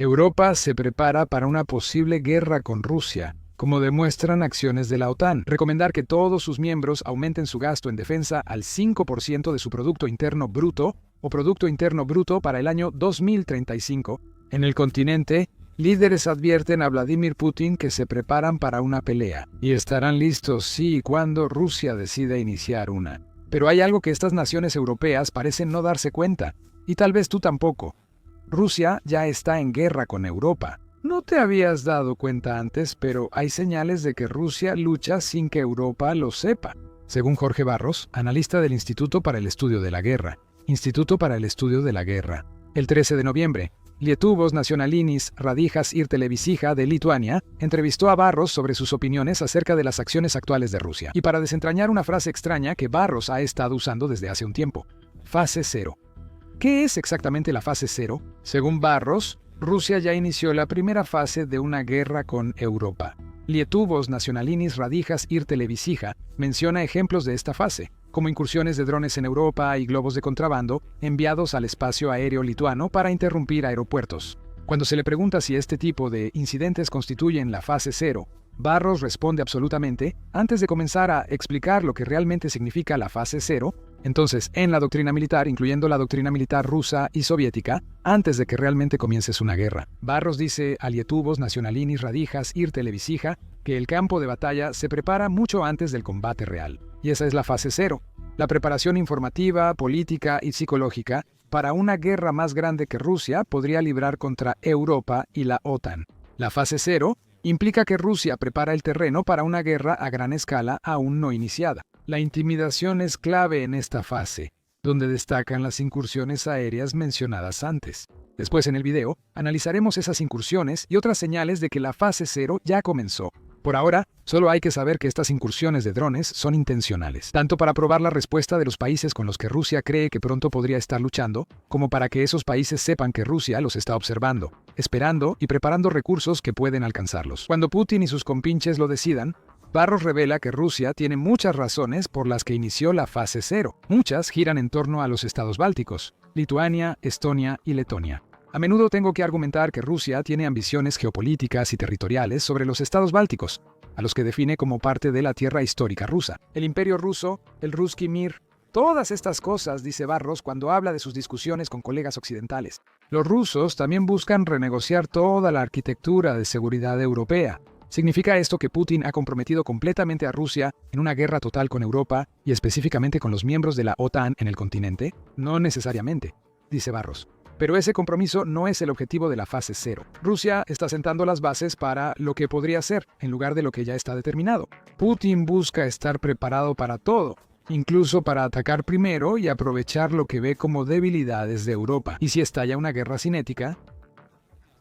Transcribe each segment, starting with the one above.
Europa se prepara para una posible guerra con Rusia, como demuestran acciones de la OTAN. Recomendar que todos sus miembros aumenten su gasto en defensa al 5% de su Producto Interno Bruto o Producto Interno Bruto para el año 2035. En el continente, líderes advierten a Vladimir Putin que se preparan para una pelea y estarán listos si y cuando Rusia decida iniciar una. Pero hay algo que estas naciones europeas parecen no darse cuenta, y tal vez tú tampoco. Rusia ya está en guerra con Europa. No te habías dado cuenta antes, pero hay señales de que Rusia lucha sin que Europa lo sepa. Según Jorge Barros, analista del Instituto para el Estudio de la Guerra. Instituto para el Estudio de la Guerra. El 13 de noviembre, Lietuvos nacionalinis radijas ir televisija de Lituania entrevistó a Barros sobre sus opiniones acerca de las acciones actuales de Rusia. Y para desentrañar una frase extraña que Barros ha estado usando desde hace un tiempo. Fase cero. ¿Qué es exactamente la fase cero? Según Barros, Rusia ya inició la primera fase de una guerra con Europa. Lietuvos nacionalinis radijas ir televisija menciona ejemplos de esta fase, como incursiones de drones en Europa y globos de contrabando enviados al espacio aéreo lituano para interrumpir aeropuertos. Cuando se le pregunta si este tipo de incidentes constituyen la fase cero, Barros responde absolutamente antes de comenzar a explicar lo que realmente significa la fase cero. Entonces, en la doctrina militar, incluyendo la doctrina militar rusa y soviética, antes de que realmente comiences una guerra. Barros dice a Lietuvos nacionalinis radijas ir televisija que el campo de batalla se prepara mucho antes del combate real. Y esa es la fase cero, la preparación informativa, política y psicológica para una guerra más grande que Rusia podría librar contra Europa y la OTAN. La fase cero implica que Rusia prepara el terreno para una guerra a gran escala aún no iniciada. La intimidación es clave en esta fase, donde destacan las incursiones aéreas mencionadas antes. Después en el video, analizaremos esas incursiones y otras señales de que la fase cero ya comenzó. Por ahora, solo hay que saber que estas incursiones de drones son intencionales, tanto para probar la respuesta de los países con los que Rusia cree que pronto podría estar luchando, como para que esos países sepan que Rusia los está observando, esperando y preparando recursos que pueden alcanzarlos. Cuando Putin y sus compinches lo decidan, Barros revela que Rusia tiene muchas razones por las que inició la fase cero. Muchas giran en torno a los estados bálticos, Lituania, Estonia y Letonia. A menudo tengo que argumentar que Rusia tiene ambiciones geopolíticas y territoriales sobre los estados bálticos, a los que define como parte de la tierra histórica rusa. El imperio ruso, el Ruski Mir, todas estas cosas, dice Barros cuando habla de sus discusiones con colegas occidentales. Los rusos también buscan renegociar toda la arquitectura de seguridad europea. ¿Significa esto que Putin ha comprometido completamente a Rusia en una guerra total con Europa y específicamente con los miembros de la OTAN en el continente? No necesariamente, dice Barros. Pero ese compromiso no es el objetivo de la fase cero. Rusia está sentando las bases para lo que podría ser, en lugar de lo que ya está determinado. Putin busca estar preparado para todo, incluso para atacar primero y aprovechar lo que ve como debilidades de Europa. Y si estalla una guerra cinética,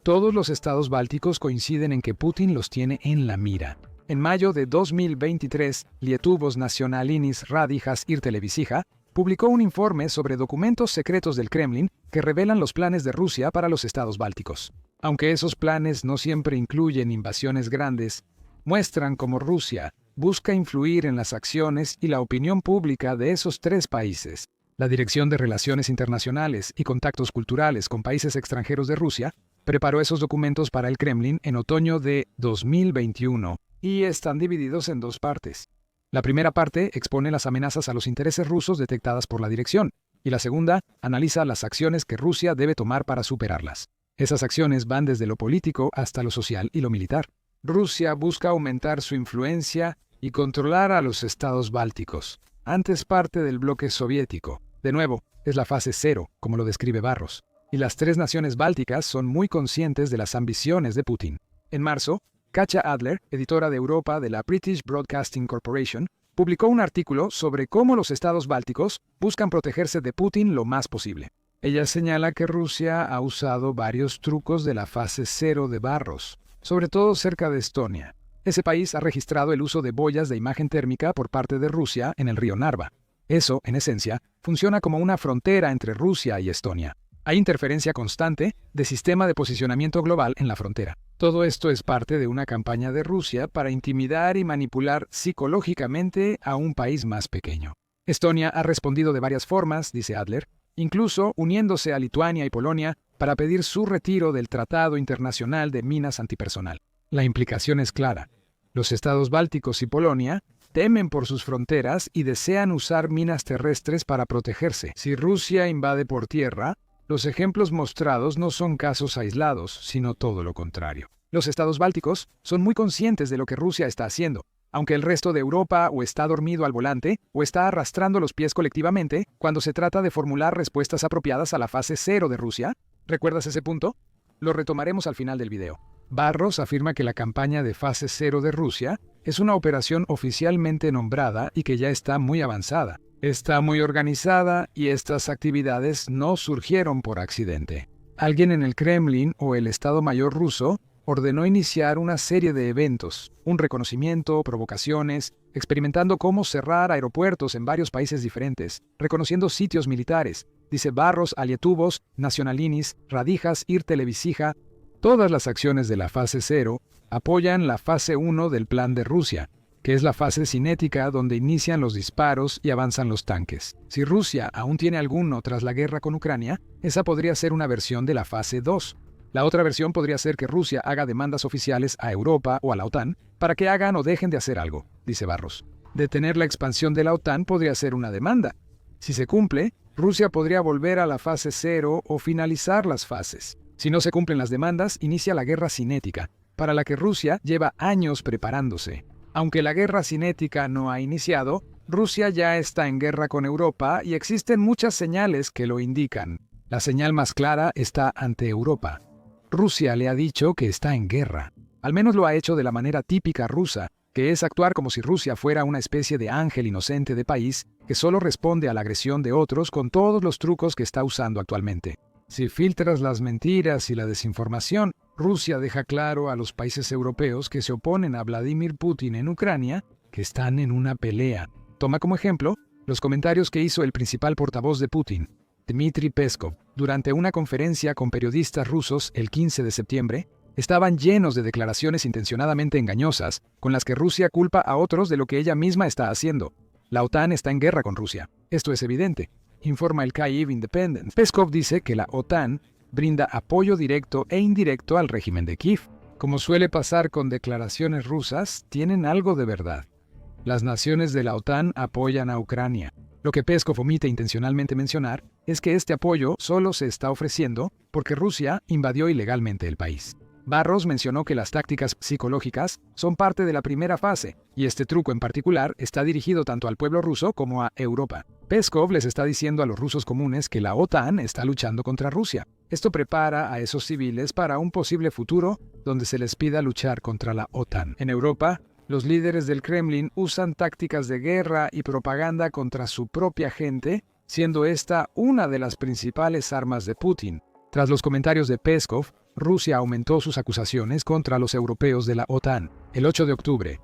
todos los estados bálticos coinciden en que Putin los tiene en la mira. En mayo de 2023, Lietuvos nacionalinis radijas ir televisija publicó un informe sobre documentos secretos del Kremlin que revelan los planes de Rusia para los estados bálticos. Aunque esos planes no siempre incluyen invasiones grandes, muestran cómo Rusia busca influir en las acciones y la opinión pública de esos tres países. La Dirección de Relaciones Internacionales y Contactos Culturales con Países Extranjeros de Rusia preparó esos documentos para el Kremlin en otoño de 2021 y están divididos en dos partes. La primera parte expone las amenazas a los intereses rusos detectadas por la dirección, y la segunda analiza las acciones que Rusia debe tomar para superarlas. Esas acciones van desde lo político hasta lo social y lo militar. Rusia busca aumentar su influencia y controlar a los estados bálticos, antes parte del bloque soviético. De nuevo, es la fase cero, como lo describe Barros. Y las tres naciones bálticas son muy conscientes de las ambiciones de Putin. En marzo, Katja Adler, editora de Europa de la British Broadcasting Corporation, publicó un artículo sobre cómo los estados bálticos buscan protegerse de Putin lo más posible. Ella señala que Rusia ha usado varios trucos de la fase cero de Barros, sobre todo cerca de Estonia. Ese país ha registrado el uso de boyas de imagen térmica por parte de Rusia en el río Narva. Eso, en esencia, funciona como una frontera entre Rusia y Estonia. Hay interferencia constante de sistema de posicionamiento global en la frontera. Todo esto es parte de una campaña de Rusia para intimidar y manipular psicológicamente a un país más pequeño. Estonia ha respondido de varias formas, dice Adler, incluso uniéndose a Lituania y Polonia para pedir su retiro del Tratado Internacional de Minas Antipersonal. La implicación es clara. Los estados bálticos y Polonia temen por sus fronteras y desean usar minas terrestres para protegerse. Si Rusia invade por tierra, los ejemplos mostrados no son casos aislados, sino todo lo contrario. Los estados bálticos son muy conscientes de lo que Rusia está haciendo, aunque el resto de Europa o está dormido al volante o está arrastrando los pies colectivamente cuando se trata de formular respuestas apropiadas a la fase 0 de Rusia. ¿Recuerdas ese punto? Lo retomaremos al final del video. Barros afirma que la campaña de fase 0 de Rusia es una operación oficialmente nombrada y que ya está muy avanzada. Está muy organizada y estas actividades no surgieron por accidente. Alguien en el Kremlin o el Estado Mayor ruso ordenó iniciar una serie de eventos, un reconocimiento, provocaciones, experimentando cómo cerrar aeropuertos en varios países diferentes, reconociendo sitios militares, dice Barros, Alietubos, Nacionalinis, Radijas, Ir Televisija. Todas las acciones de la fase 0 apoyan la fase 1 del plan de Rusia, que es la fase cinética donde inician los disparos y avanzan los tanques. Si Rusia aún tiene alguno tras la guerra con Ucrania, esa podría ser una versión de la fase 2. La otra versión podría ser que Rusia haga demandas oficiales a Europa o a la OTAN para que hagan o dejen de hacer algo, dice Barros. Detener la expansión de la OTAN podría ser una demanda. Si se cumple, Rusia podría volver a la fase 0 o finalizar las fases. Si no se cumplen las demandas, inicia la guerra cinética, para la que Rusia lleva años preparándose. Aunque la guerra cinética no ha iniciado, Rusia ya está en guerra con Europa y existen muchas señales que lo indican. La señal más clara está ante Europa. Rusia le ha dicho que está en guerra. Al menos lo ha hecho de la manera típica rusa, que es actuar como si Rusia fuera una especie de ángel inocente de país que solo responde a la agresión de otros con todos los trucos que está usando actualmente. Si filtras las mentiras y la desinformación, Rusia deja claro a los países europeos que se oponen a Vladimir Putin en Ucrania que están en una pelea. Toma como ejemplo los comentarios que hizo el principal portavoz de Putin, Dmitry Peskov, durante una conferencia con periodistas rusos el 15 de septiembre, estaban llenos de declaraciones intencionadamente engañosas, con las que Rusia culpa a otros de lo que ella misma está haciendo. La OTAN está en guerra con Rusia. Esto es evidente, informa el Kyiv Independent. Peskov dice que la OTAN brinda apoyo directo e indirecto al régimen de Kiev. Como suele pasar con declaraciones rusas, tienen algo de verdad. Las naciones de la OTAN apoyan a Ucrania. Lo que Peskov omite intencionalmente mencionar es que este apoyo solo se está ofreciendo porque Rusia invadió ilegalmente el país. Barros mencionó que las tácticas psicológicas son parte de la primera fase, y este truco en particular está dirigido tanto al pueblo ruso como a Europa. Peskov les está diciendo a los rusos comunes que la OTAN está luchando contra Rusia. Esto prepara a esos civiles para un posible futuro donde se les pida luchar contra la OTAN. En Europa, los líderes del Kremlin usan tácticas de guerra y propaganda contra su propia gente, siendo esta una de las principales armas de Putin. Tras los comentarios de Peskov, Rusia aumentó sus acusaciones contra los europeos de la OTAN. El 8 de octubre,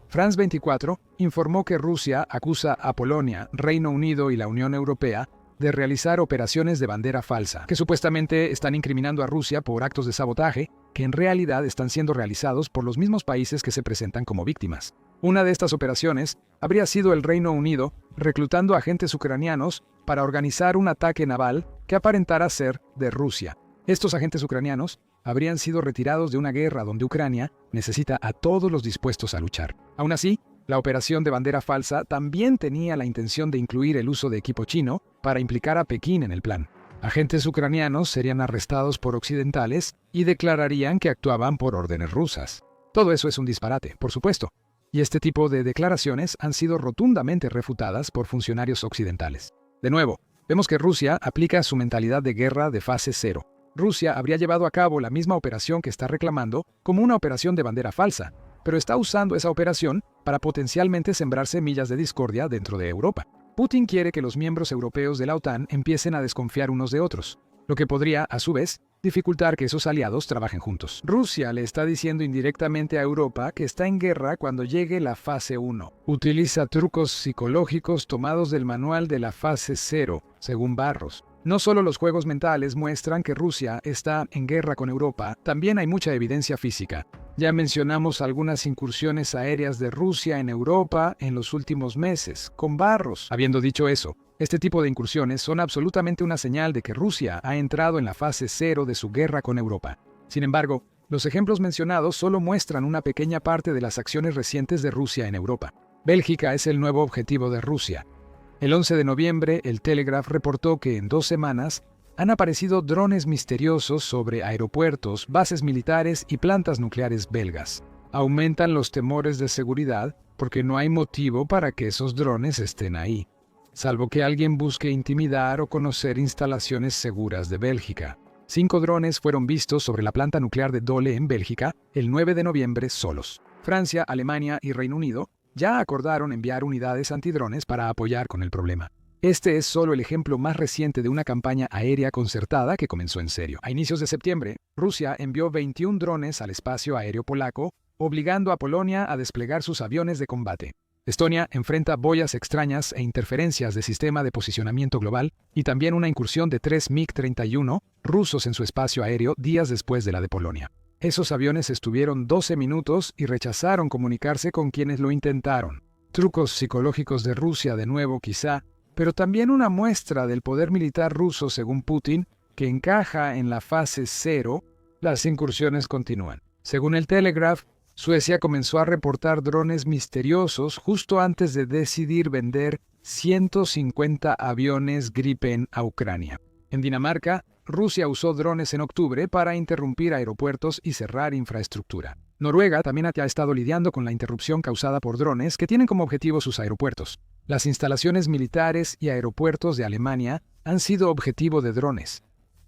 France 24 informó que Rusia acusa a Polonia, Reino Unido y la Unión Europea de realizar operaciones de bandera falsa, que supuestamente están incriminando a Rusia por actos de sabotaje, que en realidad están siendo realizados por los mismos países que se presentan como víctimas. Una de estas operaciones habría sido el Reino Unido reclutando agentes ucranianos para organizar un ataque naval que aparentara ser de Rusia. Estos agentes ucranianos habrían sido retirados de una guerra donde Ucrania necesita a todos los dispuestos a luchar. Aún así, la operación de bandera falsa también tenía la intención de incluir el uso de equipo chino para implicar a Pekín en el plan. Agentes ucranianos serían arrestados por occidentales y declararían que actuaban por órdenes rusas. Todo eso es un disparate, por supuesto, y este tipo de declaraciones han sido rotundamente refutadas por funcionarios occidentales. De nuevo, vemos que Rusia aplica su mentalidad de guerra de fase 0. Rusia habría llevado a cabo la misma operación que está reclamando como una operación de bandera falsa, pero está usando esa operación para potencialmente sembrar semillas de discordia dentro de Europa. Putin quiere que los miembros europeos de la OTAN empiecen a desconfiar unos de otros, lo que podría, a su vez, dificultar que esos aliados trabajen juntos. Rusia le está diciendo indirectamente a Europa que está en guerra cuando llegue la fase 1. Utiliza trucos psicológicos tomados del manual de la fase 0, según Barros. No solo los juegos mentales muestran que Rusia está en guerra con Europa, también hay mucha evidencia física. Ya mencionamos algunas incursiones aéreas de Rusia en Europa en los últimos meses, con barros. Habiendo dicho eso, este tipo de incursiones son absolutamente una señal de que Rusia ha entrado en la fase cero de su guerra con Europa. Sin embargo, los ejemplos mencionados solo muestran una pequeña parte de las acciones recientes de Rusia en Europa. Bélgica es el nuevo objetivo de Rusia. El 11 de noviembre, el Telegraph reportó que en 2 semanas han aparecido drones misteriosos sobre aeropuertos, bases militares y plantas nucleares belgas. Aumentan los temores de seguridad porque no hay motivo para que esos drones estén ahí, salvo que alguien busque intimidar o conocer instalaciones seguras de Bélgica. 5 drones fueron vistos sobre la planta nuclear de Dole en Bélgica el 9 de noviembre solos. Francia, Alemania y Reino Unido ya acordaron enviar unidades antidrones para apoyar con el problema. Este es solo el ejemplo más reciente de una campaña aérea concertada que comenzó en serio. A inicios de septiembre, Rusia envió 21 drones al espacio aéreo polaco, obligando a Polonia a desplegar sus aviones de combate. Estonia enfrenta boyas extrañas e interferencias de sistema de posicionamiento global y también una incursión de 3 MiG-31 rusos en su espacio aéreo días después de la de Polonia. Esos aviones estuvieron 12 minutos y rechazaron comunicarse con quienes lo intentaron. Trucos psicológicos de Rusia de nuevo quizá, pero también una muestra del poder militar ruso según Putin, que encaja en la fase cero. Las incursiones continúan. Según el Telegraph, Suecia comenzó a reportar drones misteriosos justo antes de decidir vender 150 aviones Gripen a Ucrania. En Dinamarca, Rusia usó drones en octubre para interrumpir aeropuertos y cerrar infraestructura. Noruega también ha estado lidiando con la interrupción causada por drones que tienen como objetivo sus aeropuertos. Las instalaciones militares y aeropuertos de Alemania han sido objetivo de drones.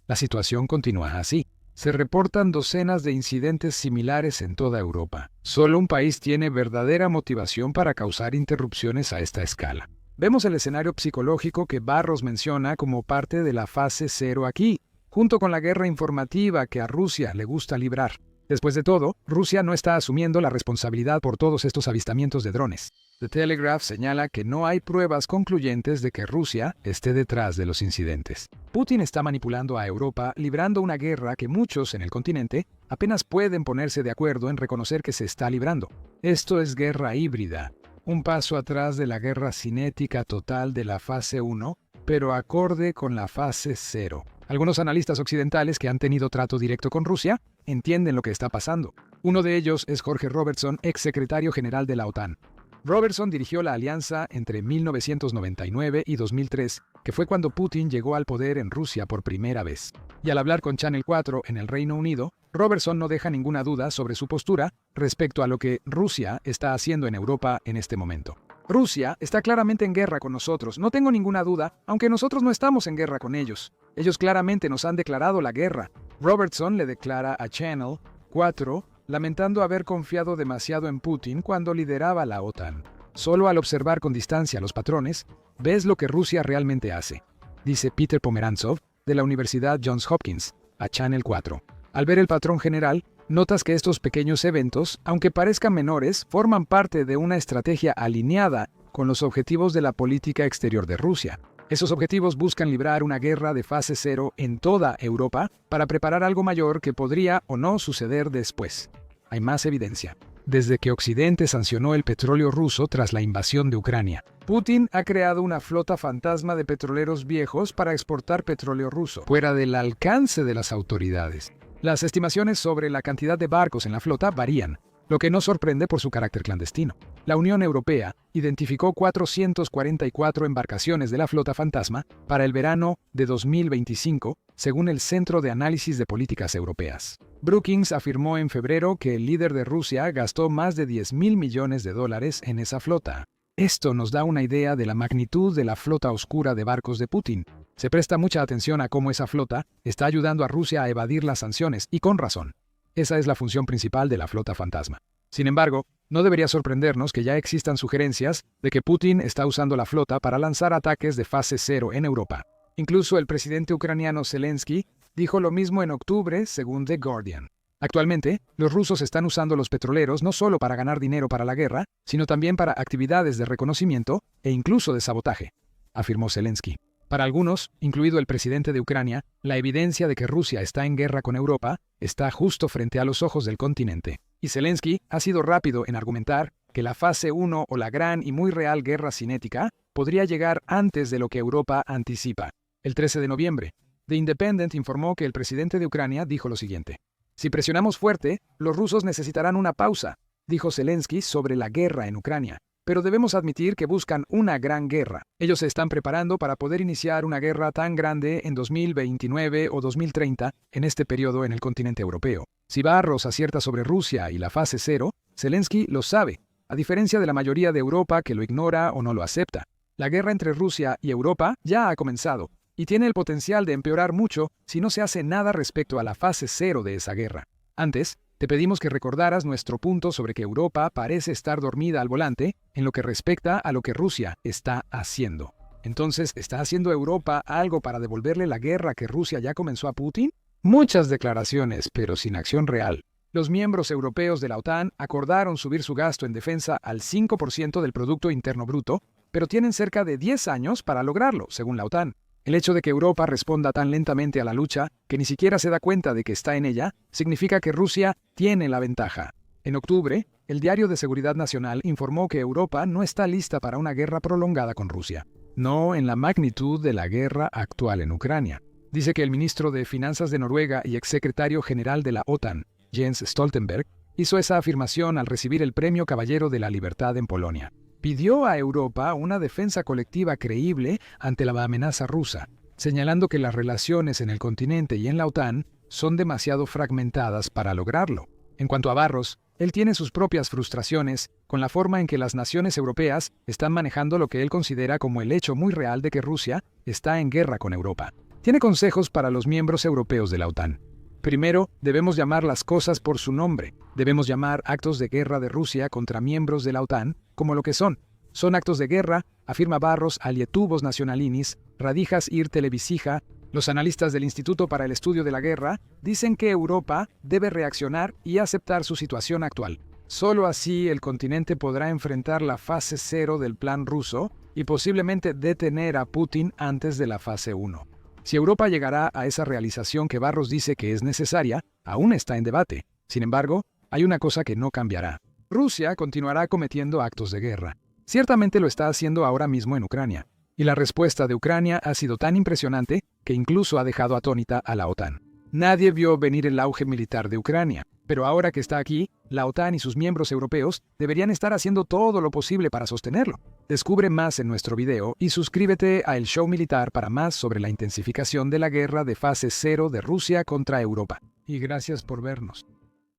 La situación continúa así. Se reportan docenas de incidentes similares en toda Europa. Solo un país tiene verdadera motivación para causar interrupciones a esta escala. Vemos el escenario psicológico que Barros menciona como parte de la fase cero aquí, junto con la guerra informativa que a Rusia le gusta librar. Después de todo, Rusia no está asumiendo la responsabilidad por todos estos avistamientos de drones. The Telegraph señala que no hay pruebas concluyentes de que Rusia esté detrás de los incidentes. Putin está manipulando a Europa, librando una guerra que muchos en el continente apenas pueden ponerse de acuerdo en reconocer que se está librando. Esto es guerra híbrida, un paso atrás de la guerra cinética total de la fase 1, pero acorde con la fase 0. Algunos analistas occidentales que han tenido trato directo con Rusia entienden lo que está pasando. Uno de ellos es Jorge Robertson, ex secretario general de la OTAN. Robertson dirigió la alianza entre 1999 y 2003, que fue cuando Putin llegó al poder en Rusia por primera vez. Y al hablar con Channel 4 en el Reino Unido, Robertson no deja ninguna duda sobre su postura respecto a lo que Rusia está haciendo en Europa en este momento. Rusia está claramente en guerra con nosotros, no tengo ninguna duda, aunque nosotros no estamos en guerra con ellos. Ellos claramente nos han declarado la guerra. Robertson le declara a Channel 4, lamentando haber confiado demasiado en Putin cuando lideraba la OTAN. Solo al observar con distancia los patrones, ves lo que Rusia realmente hace, dice Peter Pomerantsov, de la Universidad Johns Hopkins, a Channel 4. Al ver el patrón general, notas que estos pequeños eventos, aunque parezcan menores, forman parte de una estrategia alineada con los objetivos de la política exterior de Rusia. Esos objetivos buscan librar una guerra de fase cero en toda Europa para preparar algo mayor que podría o no suceder después. Hay más evidencia. Desde que Occidente sancionó el petróleo ruso tras la invasión de Ucrania, Putin ha creado una flota fantasma de petroleros viejos para exportar petróleo ruso, fuera del alcance de las autoridades. Las estimaciones sobre la cantidad de barcos en la flota varían, lo que no sorprende por su carácter clandestino. La Unión Europea identificó 444 embarcaciones de la flota fantasma para el verano de 2025, según el Centro de Análisis de Políticas Europeas. Brookings afirmó en febrero que el líder de Rusia gastó más de $10.000 millones en esa flota. Esto nos da una idea de la magnitud de la flota oscura de barcos de Putin. Se presta mucha atención a cómo esa flota está ayudando a Rusia a evadir las sanciones, y con razón. Esa es la función principal de la flota fantasma. Sin embargo, no debería sorprendernos que ya existan sugerencias de que Putin está usando la flota para lanzar ataques de fase cero en Europa. Incluso el presidente ucraniano Zelensky dijo lo mismo en octubre, según The Guardian. Actualmente, los rusos están usando los petroleros no solo para ganar dinero para la guerra, sino también para actividades de reconocimiento e incluso de sabotaje, afirmó Zelensky. Para algunos, incluido el presidente de Ucrania, la evidencia de que Rusia está en guerra con Europa está justo frente a los ojos del continente. Y Zelensky ha sido rápido en argumentar que la fase 1 o la gran y muy real guerra cinética podría llegar antes de lo que Europa anticipa. El 13 de noviembre, The Independent informó que el presidente de Ucrania dijo lo siguiente: "Si presionamos fuerte, los rusos necesitarán una pausa", dijo Zelensky sobre la guerra en Ucrania. Pero debemos admitir que buscan una gran guerra. Ellos se están preparando para poder iniciar una guerra tan grande en 2029 o 2030 en este periodo en el continente europeo. Si Barros acierta sobre Rusia y la fase 0, Zelensky lo sabe, a diferencia de la mayoría de Europa que lo ignora o no lo acepta. La guerra entre Rusia y Europa ya ha comenzado y tiene el potencial de empeorar mucho si no se hace nada respecto a la fase 0 de esa guerra. Antes, te pedimos que recordaras nuestro punto sobre que Europa parece estar dormida al volante en lo que respecta a lo que Rusia está haciendo. Entonces, ¿está haciendo Europa algo para devolverle la guerra que Rusia ya comenzó a Putin? Muchas declaraciones, pero sin acción real. Los miembros europeos de la OTAN acordaron subir su gasto en defensa al 5% del Producto Interno Bruto, pero tienen cerca de 10 años para lograrlo, según la OTAN. El hecho de que Europa responda tan lentamente a la lucha, que ni siquiera se da cuenta de que está en ella, significa que Rusia tiene la ventaja. En octubre, el Diario de Seguridad Nacional informó que Europa no está lista para una guerra prolongada con Rusia. No en la magnitud de la guerra actual en Ucrania. Dice que el ministro de Finanzas de Noruega y exsecretario general de la OTAN, Jens Stoltenberg, hizo esa afirmación al recibir el Premio Caballero de la Libertad en Polonia. Pidió a Europa una defensa colectiva creíble ante la amenaza rusa, señalando que las relaciones en el continente y en la OTAN son demasiado fragmentadas para lograrlo. En cuanto a Barros, él tiene sus propias frustraciones con la forma en que las naciones europeas están manejando lo que él considera como el hecho muy real de que Rusia está en guerra con Europa. Tiene consejos para los miembros europeos de la OTAN. Primero, debemos llamar las cosas por su nombre. Debemos llamar actos de guerra de Rusia contra miembros de la OTAN como lo que son. Son actos de guerra, afirma Barros a Lietuvos Nacionalinis, Radijas ir Televisija. Los analistas del Instituto para el Estudio de la Guerra dicen que Europa debe reaccionar y aceptar su situación actual. Solo así el continente podrá enfrentar la fase 0 del plan ruso y posiblemente detener a Putin antes de la fase 1. Si Europa llegará a esa realización que Barros dice que es necesaria, aún está en debate. Sin embargo, hay una cosa que no cambiará. Rusia continuará cometiendo actos de guerra. Ciertamente lo está haciendo ahora mismo en Ucrania. Y la respuesta de Ucrania ha sido tan impresionante que incluso ha dejado atónita a la OTAN. Nadie vio venir el auge militar de Ucrania, pero ahora que está aquí, la OTAN y sus miembros europeos deberían estar haciendo todo lo posible para sostenerlo. Descubre más en nuestro video y suscríbete a El Show Militar para más sobre la intensificación de la guerra de fase 0 de Rusia contra Europa. Y gracias por vernos.